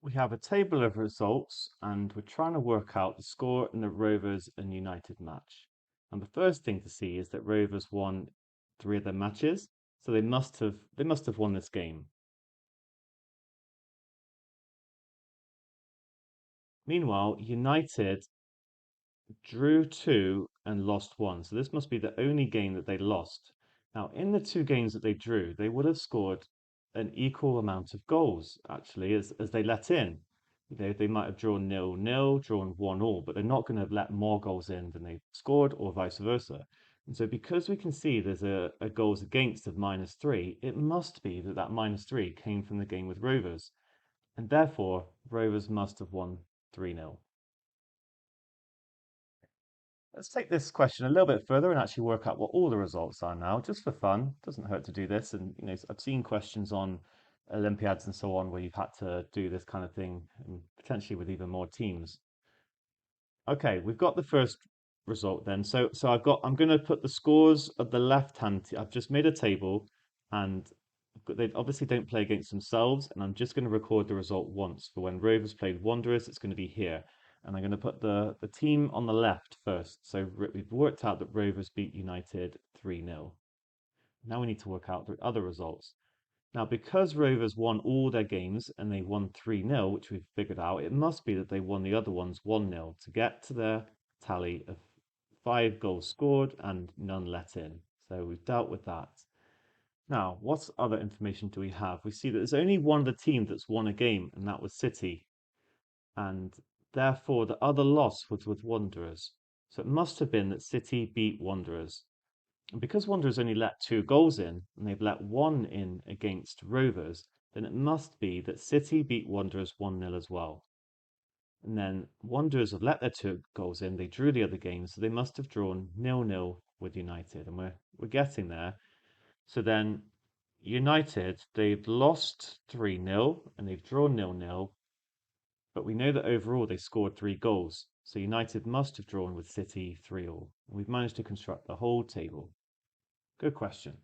We have a table of results and we're trying to work out the score in the Rovers and United match. And the first thing to see is that Rovers won three of their matches, so they must have won this game. Meanwhile, United drew two and lost one, so this must be the only game that they lost. Now, in the two games that they drew, they would have scored an equal amount of goals, actually, as they let in. They might have drawn 0-0, drawn 1-1, but they're not going to let more goals in than they scored, or vice versa. And so, because we can see there's a goals against of -3, it must be that that -3 came from the game with Rovers, and therefore Rovers must have won 3-0. Let's take this question a little bit further and actually work out what all the results are now, just for fun. Doesn't hurt to do this. And I've seen questions on Olympiads and so on where you've had to do this kind of thing, and potentially with even more teams. Okay, we've got the first result then. So I'm going to put the scores of the left hand. I've just made a table, and they obviously don't play against themselves, and I'm just going to record the result once for when Rovers played Wanderers. It's going to be here, and I'm going to put the team on the left first. So we've worked out that Rovers beat United 3-0. Now we need to work out the other results. Now, because Rovers won all their games and they won 3-0, which we've figured out, it must be that they won the other ones 1-0 to get to their tally of 5 goals scored and none let in. So we've dealt with that. Now, what other information do we have? We see that there's only one of the teams that's won a game, and that was City. And therefore, the other loss was with Wanderers. So it must have been that City beat Wanderers. And because Wanderers only let 2 goals in, and they've let one in against Rovers, then it must be that City beat Wanderers 1-0 as well. And then Wanderers have let their 2 goals in, they drew the other game, so they must have drawn 0-0 with United. And we're getting there. So then United, they've lost 3-0 and they've drawn 0-0, but we know that overall they scored 3 goals. So United must have drawn with City 3-all. We've managed to construct the whole table. Good question.